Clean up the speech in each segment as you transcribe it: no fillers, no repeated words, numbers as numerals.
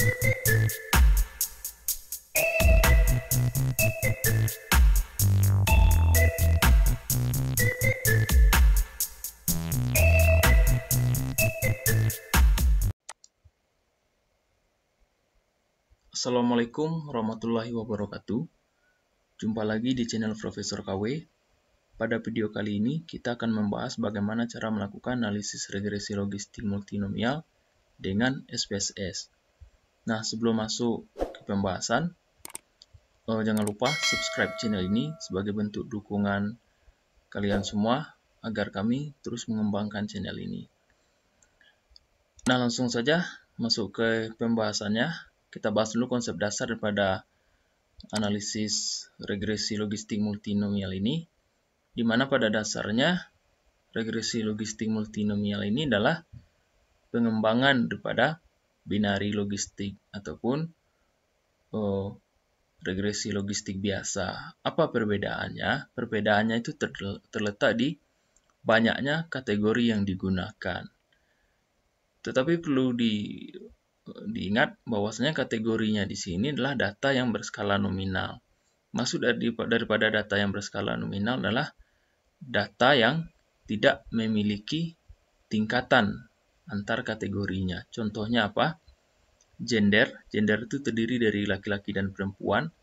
Assalamualaikum warahmatullahi wabarakatuh. Jumpa lagi di channel Profesor KW. Pada video kali ini kita akan membahas bagaimana cara melakukan analisis regresi logistik multinomial dengan SPSS. Nah, sebelum masuk ke pembahasan, jangan lupa subscribe channel ini sebagai bentuk dukungan kalian semua agar kami terus mengembangkan channel ini. Nah, langsung saja masuk ke pembahasannya. Kita bahas dulu konsep dasar daripada analisis regresi logistik multinomial ini, di mana pada dasarnya regresi logistik multinomial ini adalah pengembangan daripada binari logistik ataupun regresi logistik biasa. Apa perbedaannya? Perbedaannya itu terletak di banyaknya kategori yang digunakan. Tetapi perlu diingat bahwasanya kategorinya di sini adalah data yang berskala nominal. Maksud daripada data yang berskala nominal adalah data yang tidak memiliki tingkatan antar kategorinya. Contohnya apa? Gender. Gender itu terdiri dari laki-laki dan perempuan,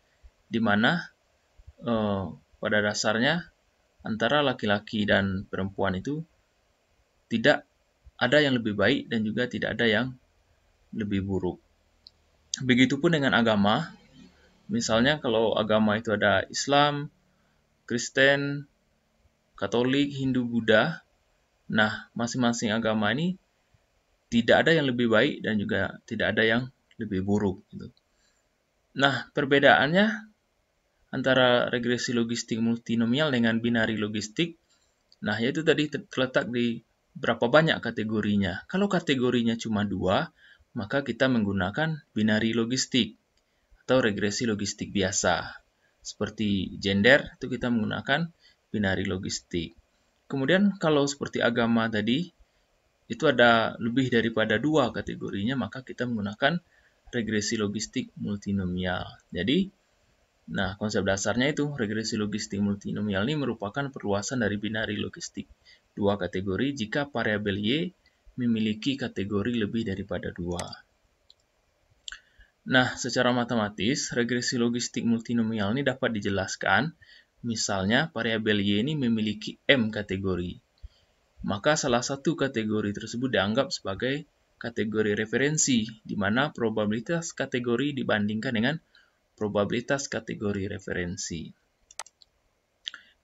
di mana pada dasarnya antara laki-laki dan perempuan itu tidak ada yang lebih baik dan juga tidak ada yang lebih buruk. Begitupun dengan agama. Misalnya kalau agama itu ada Islam, Kristen, Katolik, Hindu, Buddha. Nah, masing-masing agama ini tidak ada yang lebih baik dan juga tidak ada yang lebih buruk. Gitu. Nah, perbedaannya antara regresi logistik multinomial dengan binari logistik, nah yaitu tadi terletak di berapa banyak kategorinya. Kalau kategorinya cuma 2, maka kita menggunakan binari logistik atau regresi logistik biasa. Seperti gender, itu kita menggunakan binari logistik. Kemudian kalau seperti agama tadi, itu ada lebih daripada 2 kategorinya, maka kita menggunakan regresi logistik multinomial. Jadi, nah konsep dasarnya itu, regresi logistik multinomial ini merupakan perluasan dari binari logistik 2 kategori jika variabel Y memiliki kategori lebih daripada 2. Nah, secara matematis, regresi logistik multinomial ini dapat dijelaskan, misalnya variabel Y ini memiliki M kategori. Maka salah satu kategori tersebut dianggap sebagai kategori referensi, di mana probabilitas kategori dibandingkan dengan probabilitas kategori referensi.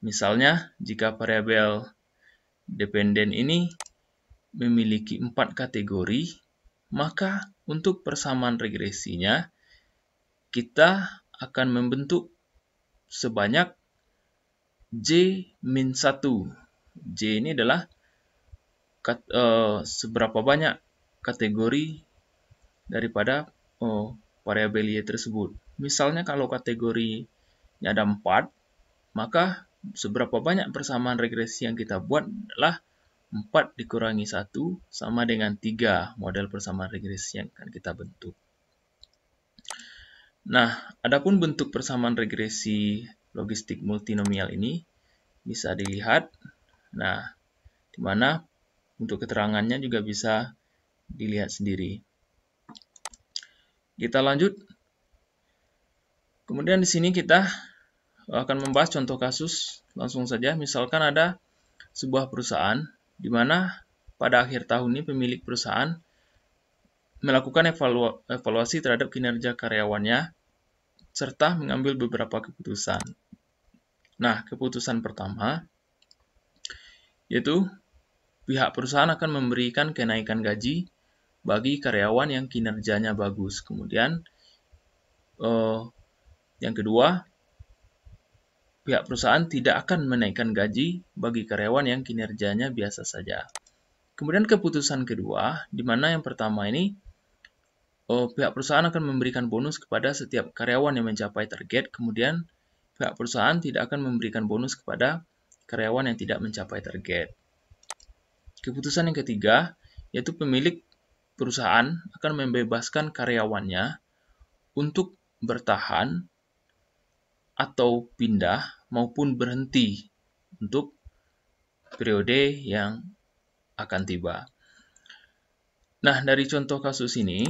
Misalnya, jika variabel dependen ini memiliki 4 kategori, maka untuk persamaan regresinya, kita akan membentuk sebanyak J-1. J ini adalah seberapa banyak kategori daripada variabel Y tersebut. Misalnya kalau kategorinya ada 4, maka seberapa banyak persamaan regresi yang kita buat adalah 4 dikurangi 1 sama dengan 3 model persamaan regresi yang akan kita bentuk. Nah, adapun bentuk persamaan regresi logistik multinomial ini bisa dilihat. Nah, di mana untuk keterangannya juga bisa dilihat sendiri. Kita lanjut. Kemudian di sini kita akan membahas contoh kasus langsung saja. Misalkan ada sebuah perusahaan di mana pada akhir tahun ini pemilik perusahaan melakukan evaluasi terhadap kinerja karyawannya serta mengambil beberapa keputusan. Nah, keputusan pertama yaitu pihak perusahaan akan memberikan kenaikan gaji bagi karyawan yang kinerjanya bagus. Kemudian yang kedua, pihak perusahaan tidak akan menaikkan gaji bagi karyawan yang kinerjanya biasa saja. Kemudian keputusan kedua, di mana yang pertama ini, pihak perusahaan akan memberikan bonus kepada setiap karyawan yang mencapai target, kemudian pihak perusahaan tidak akan memberikan bonus kepada karyawan yang tidak mencapai target. Keputusan yang ketiga, yaitu pemilik perusahaan akan membebaskan karyawannya untuk bertahan atau pindah maupun berhenti untuk periode yang akan tiba. Nah, dari contoh kasus ini,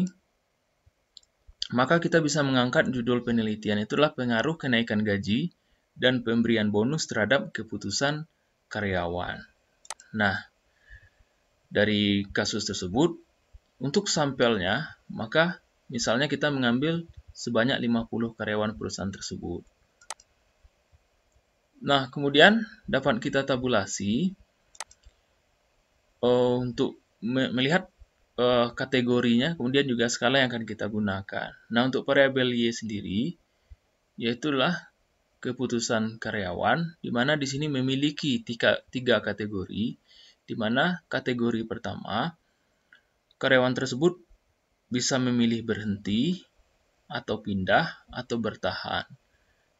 maka kita bisa mengangkat judul penelitian itulah pengaruh kenaikan gaji dan pemberian bonus terhadap keputusan karyawan. Nah, dari kasus tersebut, untuk sampelnya, maka misalnya kita mengambil sebanyak 50 karyawan perusahaan tersebut. Nah, kemudian dapat kita tabulasi untuk melihat kategorinya, kemudian juga skala yang akan kita gunakan. Nah, untuk variabel Y sendiri, yaitulah keputusan karyawan, di mana di sini memiliki tiga kategori, di mana kategori pertama, karyawan tersebut bisa memilih berhenti, atau pindah, atau bertahan.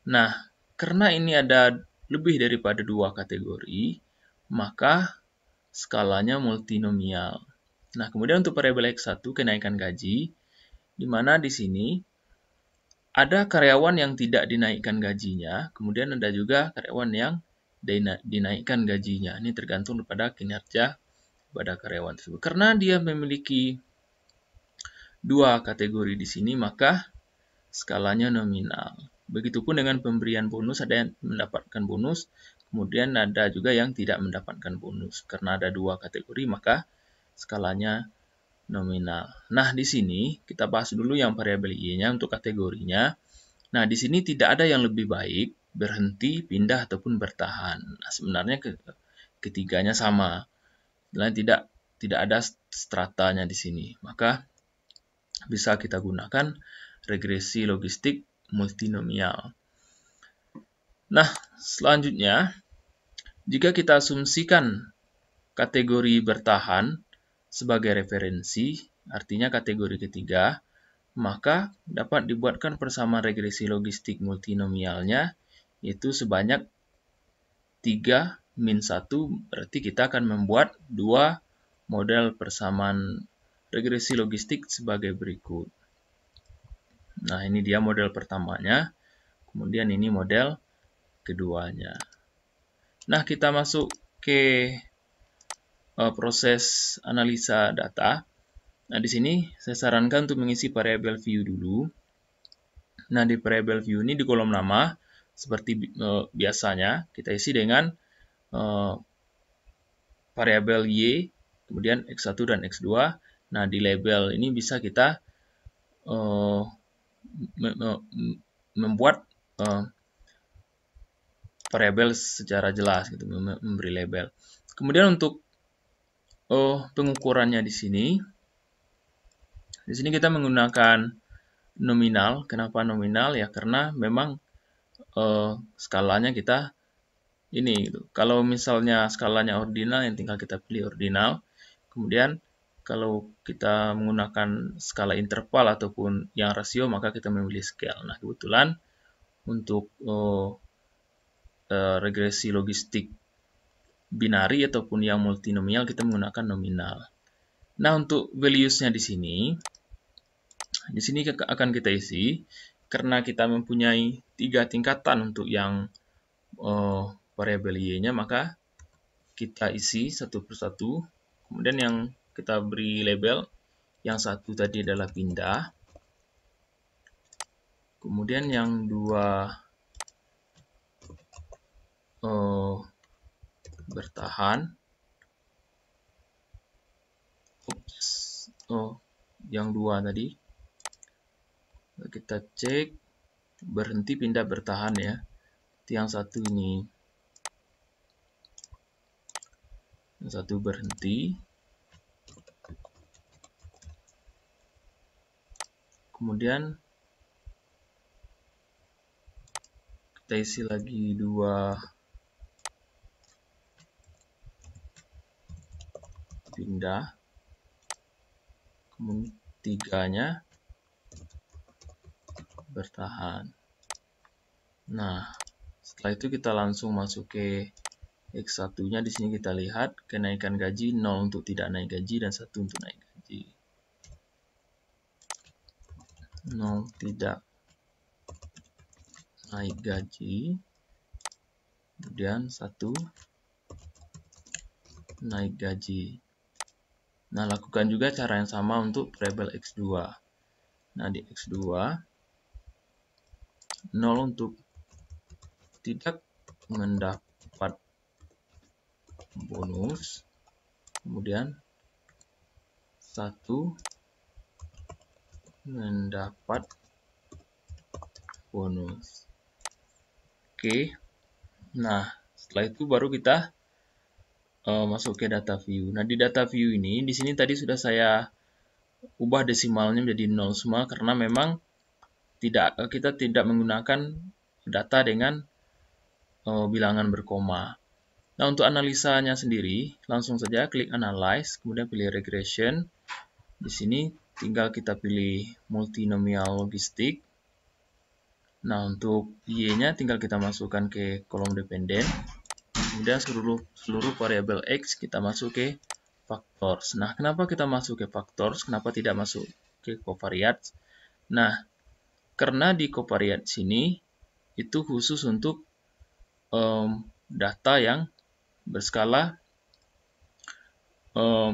Nah, karena ini ada lebih daripada dua kategori, maka skalanya multinomial. Nah, kemudian untuk variabel X1 kenaikan gaji, di mana di sini ada karyawan yang tidak dinaikkan gajinya, kemudian ada juga karyawan yang dinaikkan gajinya. Ini tergantung pada kinerja pada karyawan tersebut. Karena dia memiliki dua kategori di sini, maka skalanya nominal. Begitupun dengan pemberian bonus, ada yang mendapatkan bonus, kemudian ada juga yang tidak mendapatkan bonus. Karena ada dua kategori, maka skalanya nominal. Nah, di sini kita bahas dulu yang variabel Y-nya untuk kategorinya. Nah, di sini tidak ada yang lebih baik, berhenti, pindah, ataupun bertahan. Nah, sebenarnya ketiganya sama. Sebenarnya tidak ada stratanya di sini. Maka bisa kita gunakan regresi logistik multinomial. Nah, selanjutnya, jika kita asumsikan kategori bertahan sebagai referensi, artinya kategori ketiga, maka dapat dibuatkan persamaan regresi logistik multinomialnya, yaitu sebanyak 3 min 1, berarti kita akan membuat dua model persamaan regresi logistik sebagai berikut. Nah, ini dia model pertamanya, kemudian ini model keduanya. Nah, kita masuk ke proses analisa data. Nah, di sini saya sarankan untuk mengisi variabel view dulu. Nah, di variabel view ini di kolom nama, seperti biasanya, kita isi dengan variabel Y, kemudian X1 dan X2. Nah, di label ini bisa kita membuat variabel secara jelas, gitu, memberi label. Kemudian untuk pengukurannya di sini kita menggunakan nominal. Kenapa nominal? Ya karena memang skalanya kita ini gitu. Kalau misalnya skalanya ordinal, yang tinggal kita pilih ordinal. Kemudian kalau kita menggunakan skala interval ataupun yang rasio, maka kita memilih scale. Nah, kebetulan untuk regresi logistik binari ataupun yang multinomial kita menggunakan nominal. Nah, untuk values-nya di sini akan kita isi karena kita mempunyai 3 tingkatan untuk yang variabel Y-nya, maka kita isi satu persatu. Kemudian yang kita beri label, yang satu tadi adalah pindah. Kemudian yang dua bertahan. Yang dua tadi kita cek berhenti, pindah, bertahan ya. Yang satu ini, yang satu berhenti. Kemudian kita isi lagi dua pindah, kemudian tiganya bertahan. Nah, setelah itu kita langsung masuk ke X1-nya. Di sini kita lihat kenaikan gaji 0 untuk tidak naik gaji dan 1 untuk naik gaji. 0 tidak naik gaji, kemudian 1 naik gaji. Nah, lakukan juga cara yang sama untuk variabel X2. Nah, di X2, 0 untuk tidak mendapat bonus, kemudian 1 mendapat bonus. Oke. Nah, setelah itu baru kita masuk ke data view. Nah, di data view ini, di sini tadi sudah saya ubah desimalnya menjadi 0 semua karena memang kita tidak menggunakan data dengan bilangan berkoma. Nah, untuk analisanya sendiri, langsung saja klik Analyze, kemudian pilih Regression. Di sini tinggal kita pilih multinomial logistik. Nah, untuk Y-nya tinggal kita masukkan ke kolom dependen. Kemudian seluruh variabel X kita masuk ke factors. Nah, kenapa kita masuk ke factors? Kenapa tidak masuk ke covariates? Nah, karena di covariates sini itu khusus untuk data yang berskala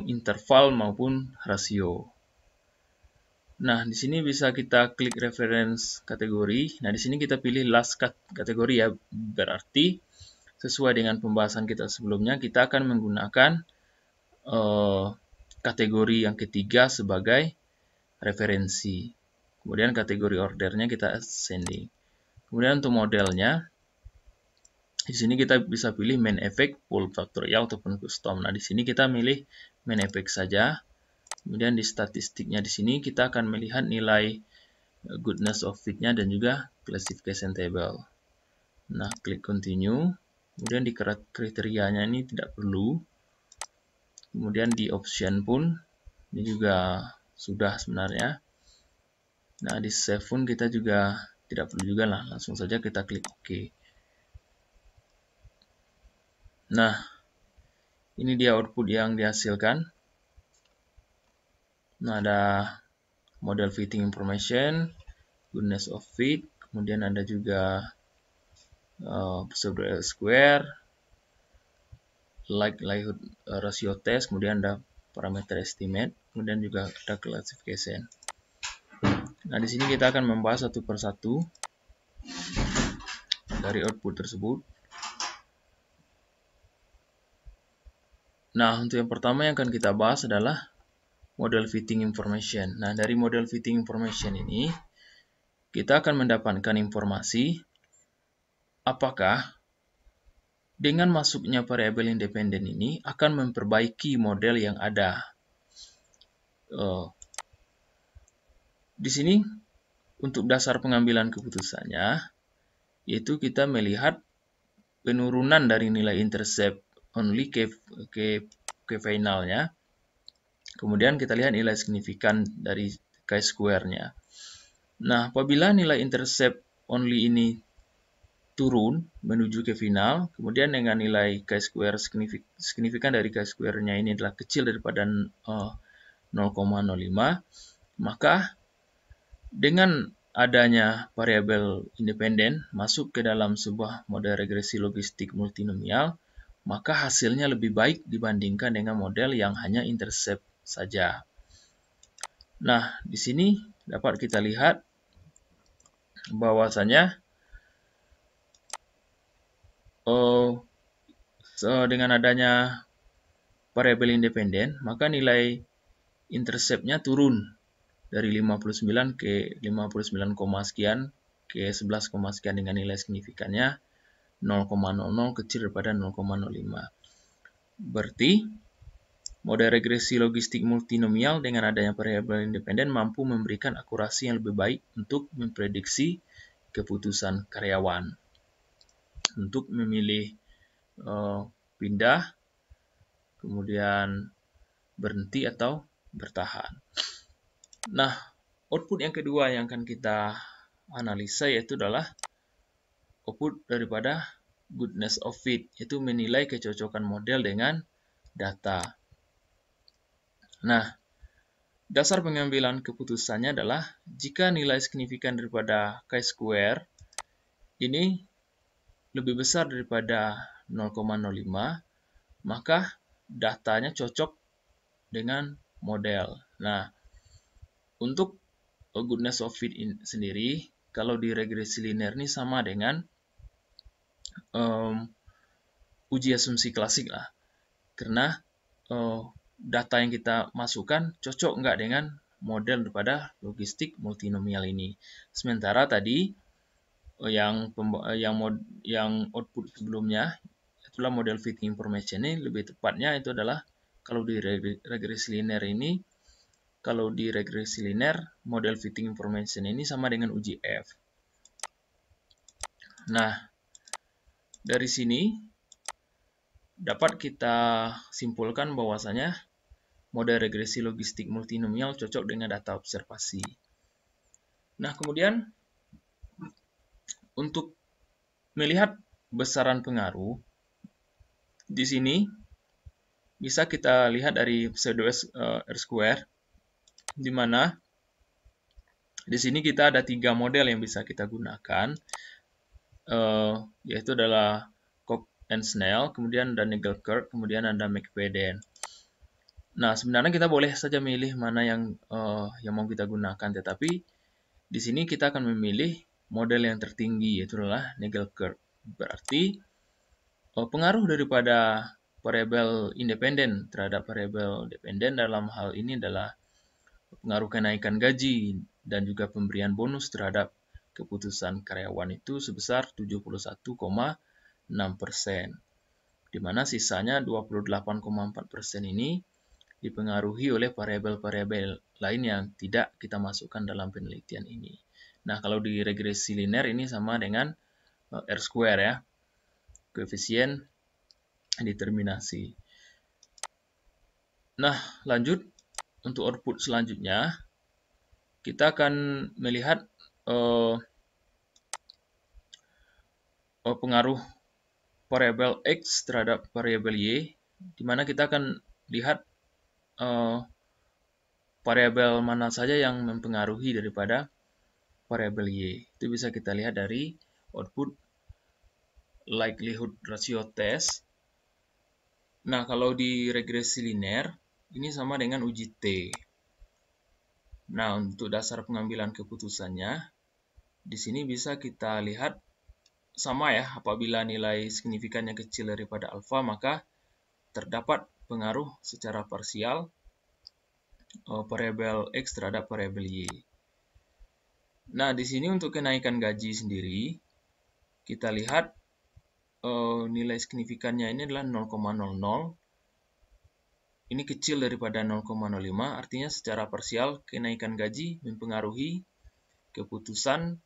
interval maupun rasio. Nah, di sini bisa kita klik reference kategori. Nah, di sini kita pilih last kategori ya. Berarti sesuai dengan pembahasan kita sebelumnya, kita akan menggunakan kategori yang ketiga sebagai referensi. Kemudian kategori ordernya kita ascending. Kemudian untuk modelnya, di sini kita bisa pilih main effect, full factorial ataupun custom. Nah, di sini kita milih main effect saja. Kemudian di statistiknya di sini kita akan melihat nilai goodness of fit-nya dan juga classification table. Nah, klik continue. Kemudian di kriterianya ini tidak perlu. Kemudian di option pun ini juga sudah sebenarnya. Nah, di save pun kita juga tidak perlu juga lah. Langsung saja kita klik OK. Nah, ini dia output yang dihasilkan. Nah, ada model fitting information, goodness of fit, kemudian ada juga pseudo square, likelihood ratio test, kemudian ada parameter estimate, kemudian juga ada classification. Nah, di sini kita akan membahas satu persatu dari output tersebut. Nah, untuk yang pertama yang akan kita bahas adalah model fitting information. Nah, dari model fitting information ini, kita akan mendapatkan informasi apakah dengan masuknya variabel independen ini akan memperbaiki model yang ada. Di sini, untuk dasar pengambilan keputusannya, yaitu kita melihat penurunan dari nilai intercept only ke finalnya. Kemudian kita lihat nilai signifikan dari chi-square-nya. Nah, apabila nilai intercept only ini turun menuju ke final, kemudian dengan nilai chi-square signifikan dari chi-square-nya ini adalah kecil daripada 0,05, maka dengan adanya variabel independen masuk ke dalam sebuah model regresi logistik multinomial, maka hasilnya lebih baik dibandingkan dengan model yang hanya intercept saja. Nah, di sini dapat kita lihat bahwasanya dengan adanya variabel independen, maka nilai intercept-nya turun dari 59 ke 59, sekian ke 11, sekian dengan nilai signifikannya 0,00 kecil daripada 0,05. Berarti model regresi logistik multinomial dengan adanya variabel independen mampu memberikan akurasi yang lebih baik untuk memprediksi keputusan karyawan untuk memilih pindah, kemudian berhenti atau bertahan. Nah, output yang kedua yang akan kita analisa yaitu adalah output daripada goodness of fit, yaitu menilai kecocokan model dengan data. Nah, Dasar pengambilan keputusannya adalah jika nilai signifikan daripada chi-square ini lebih besar daripada 0,05, maka datanya cocok dengan model. Nah, untuk goodness of fit sendiri, kalau di regresi linear ini sama dengan uji asumsi klasik lah. Karena data yang kita masukkan cocok nggak dengan model daripada logistik multinomial ini. Sementara tadi yang output sebelumnya itulah model fitting information ini lebih tepatnya itu adalah kalau di regresi linear ini, kalau di regresi linear model fitting information ini sama dengan uji F. Nah, dari sini dapat kita simpulkan bahwasanya model regresi logistik multinomial cocok dengan data observasi. Nah, kemudian untuk melihat besaran pengaruh, di sini bisa kita lihat dari pseudo R-square, di mana di sini kita ada 3 model yang bisa kita gunakan, yaitu adalah Cook and Snell, kemudian ada Nagelkerk, kemudian ada McFadden. Nah, sebenarnya kita boleh saja milih mana yang mau kita gunakan, tetapi di sini kita akan memilih model yang tertinggi, yaitu adalah Nagelkerk. Berarti pengaruh daripada variabel independen terhadap variabel dependen dalam hal ini adalah pengaruh kenaikan gaji dan juga pemberian bonus terhadap keputusan karyawan itu sebesar 71,6%, di mana sisanya 28,4% ini dipengaruhi oleh variabel-variabel lain yang tidak kita masukkan dalam penelitian ini. Nah, kalau di regresi linear ini sama dengan R-square ya, koefisien determinasi. Nah, lanjut untuk output selanjutnya, kita akan melihat pengaruh variabel X terhadap variabel Y, di mana kita akan lihat variabel mana saja yang mempengaruhi daripada variabel Y. Itu bisa kita lihat dari output likelihood ratio test. Nah, kalau di regresi linear, ini sama dengan uji T. Nah, untuk dasar pengambilan keputusannya, di sini bisa kita lihat sama ya, apabila nilai signifikannya kecil daripada alfa, maka terdapat pengaruh secara parsial variabel X terhadap variabel Y. Nah, di sini untuk kenaikan gaji sendiri, kita lihat nilai signifikannya ini adalah 0,00. Ini kecil daripada 0,05, artinya secara parsial kenaikan gaji mempengaruhi keputusan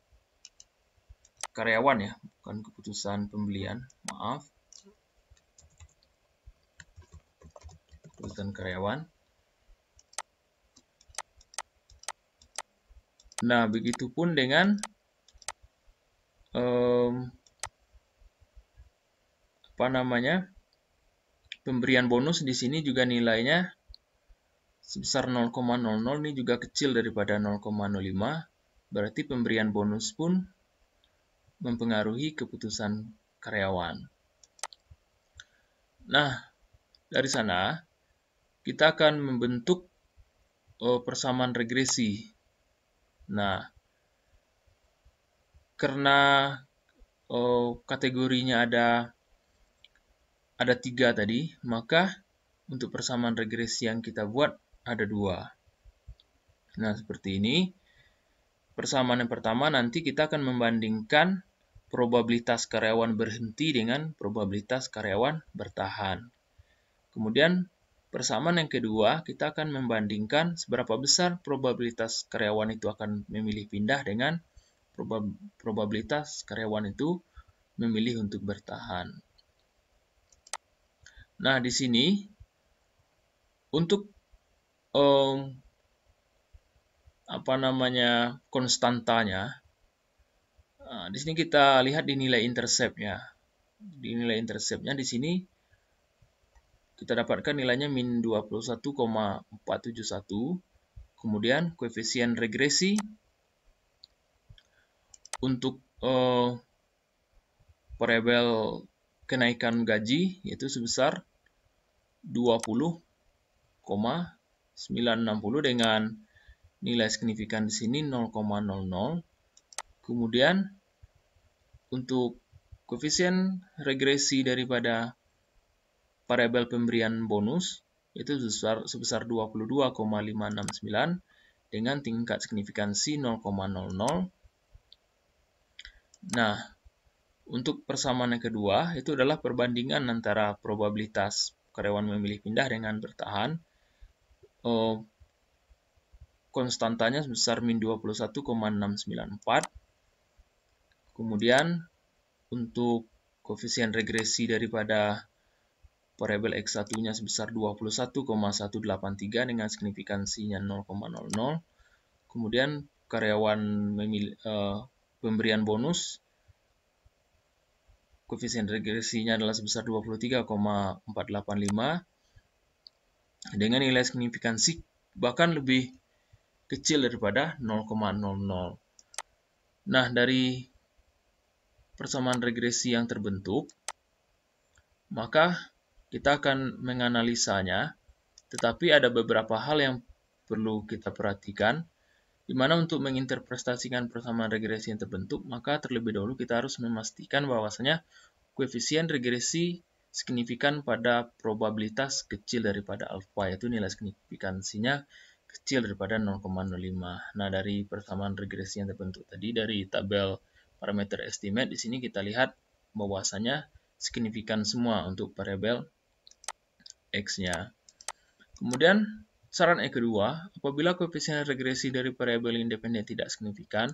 karyawan ya, bukan keputusan pembelian, maaf. Keputusan karyawan. Nah, begitupun dengan pemberian bonus di sini juga nilainya sebesar 0,00, ini juga kecil daripada 0,05. Berarti pemberian bonus pun mempengaruhi keputusan karyawan. Nah, dari sana kita akan membentuk persamaan regresi. Nah, karena kategorinya ada 3 tadi, maka untuk persamaan regresi yang kita buat ada 2. Nah, seperti ini. Persamaan yang pertama nanti kita akan membandingkan probabilitas karyawan berhenti dengan probabilitas karyawan bertahan. Kemudian persamaan yang kedua, kita akan membandingkan seberapa besar probabilitas karyawan itu akan memilih pindah dengan probabilitas karyawan itu memilih untuk bertahan. Nah, di sini untuk konstantanya, di sini kita lihat di nilai intercept-nya. Di nilai intercept-nya di sini kita dapatkan nilainya min 21,471, Kemudian koefisien regresi untuk variabel kenaikan gaji yaitu sebesar 20,960 dengan nilai signifikan di sini 0,00. Kemudian untuk koefisien regresi daripada variabel pemberian bonus itu sebesar 22,569 dengan tingkat signifikansi 0,00. Nah, untuk persamaan yang kedua itu adalah perbandingan antara probabilitas karyawan memilih pindah dengan bertahan. Konstantanya sebesar min 21,694. Kemudian untuk koefisien regresi daripada variabel X1-nya sebesar 21,183 dengan signifikansinya 0,00. Kemudian karyawan pemberian bonus, koefisien regresinya adalah sebesar 23,485 dengan nilai signifikansi bahkan lebih kecil daripada 0,00. Nah, dari persamaan regresi yang terbentuk, maka kita akan menganalisanya, tetapi ada beberapa hal yang perlu kita perhatikan, di mana untuk menginterpretasikan persamaan regresi yang terbentuk, maka terlebih dahulu kita harus memastikan bahwasanya koefisien regresi signifikan pada probabilitas kecil daripada alfa, yaitu nilai signifikansinya kecil daripada 0,05. Nah, dari persamaan regresi yang terbentuk tadi, dari tabel parameter estimate, di sini kita lihat bahwasanya signifikan semua untuk variabel X-nya. Kemudian, saran yang kedua, apabila koefisien regresi dari variabel independen tidak signifikan,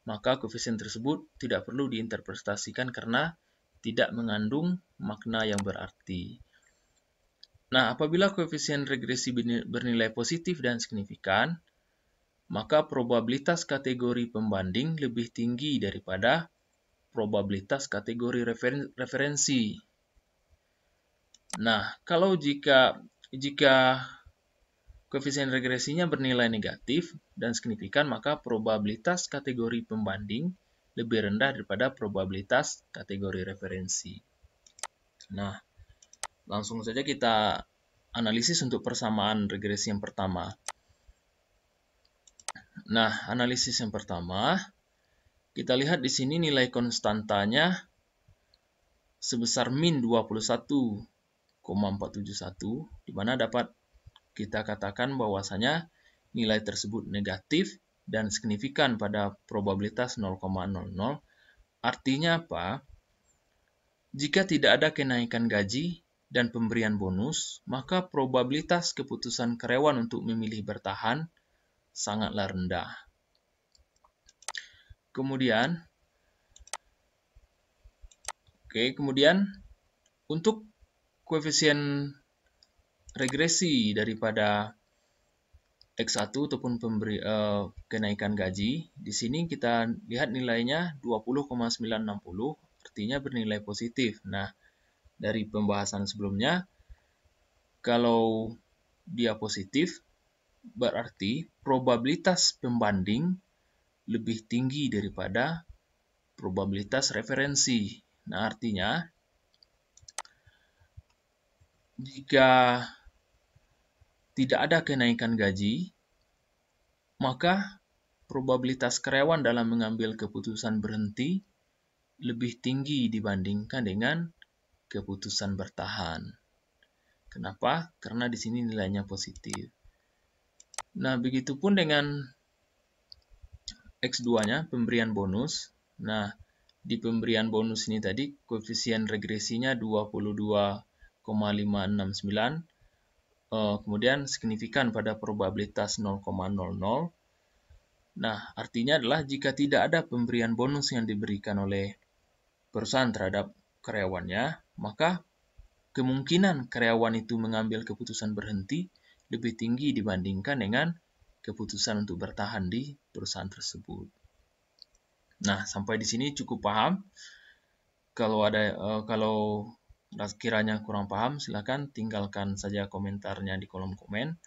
maka koefisien tersebut tidak perlu diinterpretasikan karena tidak mengandung makna yang berarti. Nah, apabila koefisien regresi bernilai positif dan signifikan, maka probabilitas kategori pembanding lebih tinggi daripada probabilitas kategori referensi. Nah, kalau jika koefisien regresinya bernilai negatif dan signifikan, maka probabilitas kategori pembanding lebih rendah daripada probabilitas kategori referensi. Nah, langsung saja kita analisis untuk persamaan regresi yang pertama. Nah, analisis yang pertama, kita lihat di sini nilai konstantanya sebesar min 21,471, di mana dapat kita katakan bahwasanya nilai tersebut negatif dan signifikan pada probabilitas 0,00. Artinya apa? Jika tidak ada kenaikan gaji dan pemberian bonus, maka probabilitas keputusan karyawan untuk memilih bertahan sangatlah rendah. Kemudian untuk koefisien regresi daripada X1 ataupun kenaikan gaji, di sini kita lihat nilainya 20,960, artinya bernilai positif. Nah, dari pembahasan sebelumnya, kalau dia positif, berarti probabilitas pembanding lebih tinggi daripada probabilitas referensi. Nah, artinya jika tidak ada kenaikan gaji, maka probabilitas karyawan dalam mengambil keputusan berhenti lebih tinggi dibandingkan dengan keputusan bertahan. Kenapa? Karena di sini nilainya positif. Nah, begitupun dengan X2-nya, pemberian bonus. Nah, di pemberian bonus ini tadi, koefisien regresinya 22,569, kemudian signifikan pada probabilitas 0,00. Nah, artinya adalah jika tidak ada pemberian bonus yang diberikan oleh perusahaan terhadap karyawannya, maka kemungkinan karyawan itu mengambil keputusan berhenti lebih tinggi dibandingkan dengan keputusan untuk bertahan di perusahaan tersebut. Nah, sampai di sini cukup paham. Kalau kiranya kurang paham, silakan tinggalkan saja komentarnya di kolom komen.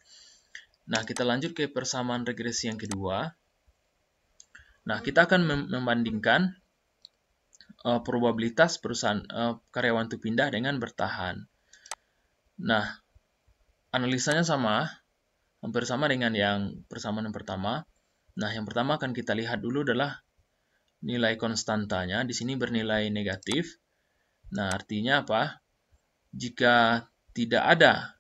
Nah, kita lanjut ke persamaan regresi yang kedua. Nah, kita akan membandingkan probabilitas perusahaan karyawan itu pindah dengan bertahan. Nah, analisanya hampir sama dengan yang persamaan yang pertama. Nah, yang pertama akan kita lihat dulu adalah nilai konstantanya. Di sini bernilai negatif. Nah, artinya apa? Jika tidak ada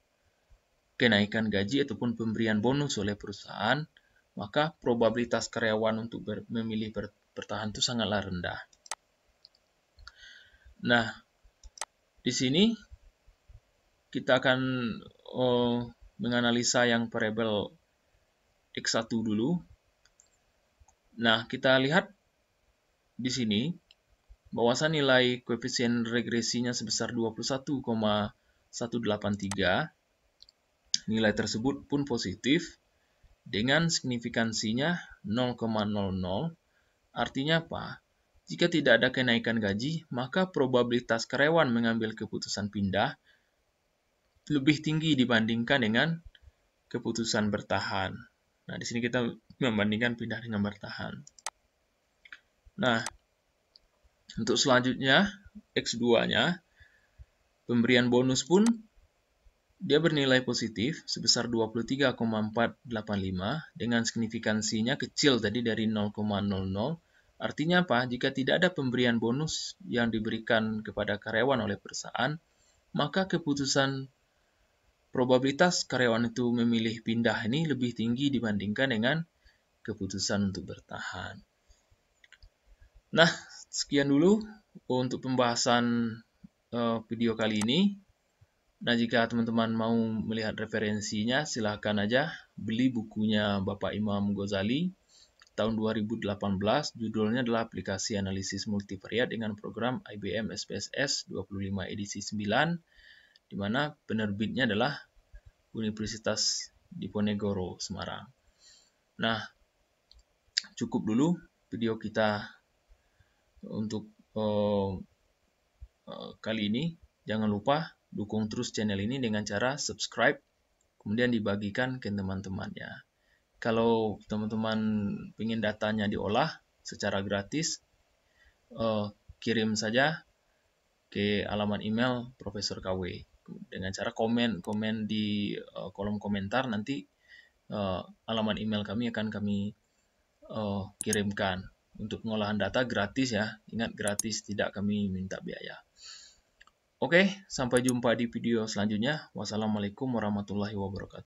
kenaikan gaji ataupun pemberian bonus oleh perusahaan, maka probabilitas karyawan untuk memilih bertahan itu sangatlah rendah. Nah, di sini kita akan menganalisa yang variabel X1 dulu. Nah, kita lihat di sini bahwasan nilai koefisien regresinya sebesar 21,183. Nilai tersebut pun positif dengan signifikansinya 0,00. Artinya apa? Jika tidak ada kenaikan gaji, maka probabilitas karyawan mengambil keputusan pindah lebih tinggi dibandingkan dengan keputusan bertahan. Nah, di sini kita membandingkan pindah dengan bertahan. Nah, untuk selanjutnya, X2-nya, pemberian bonus pun dia bernilai positif sebesar 23,485 dengan signifikansinya kecil tadi dari 0,00. Artinya apa? Jika tidak ada pemberian bonus yang diberikan kepada karyawan oleh perusahaan, maka keputusan probabilitas karyawan itu memilih pindah ini lebih tinggi dibandingkan dengan keputusan untuk bertahan. Nah, sekian dulu untuk pembahasan video kali ini. Nah, jika teman-teman mau melihat referensinya, silahkan aja beli bukunya Bapak Imam Ghazali tahun 2018. Judulnya adalah Aplikasi Analisis Multivariat dengan Program IBM SPSS 25 edisi 9, di mana penerbitnya adalah Universitas Diponegoro, Semarang. Nah, cukup dulu video kita untuk kali ini. Jangan lupa dukung terus channel ini dengan cara subscribe, kemudian dibagikan ke teman-temannya. Kalau teman-teman ingin datanya diolah secara gratis, kirim saja ke alamat email Profesor KW dengan cara komen di kolom komentar. Nanti alamat email kami akan kami kirimkan. Untuk pengolahan data gratis ya, ingat gratis, tidak kami minta biaya. Oke, sampai jumpa di video selanjutnya. Wassalamualaikum warahmatullahi wabarakatuh.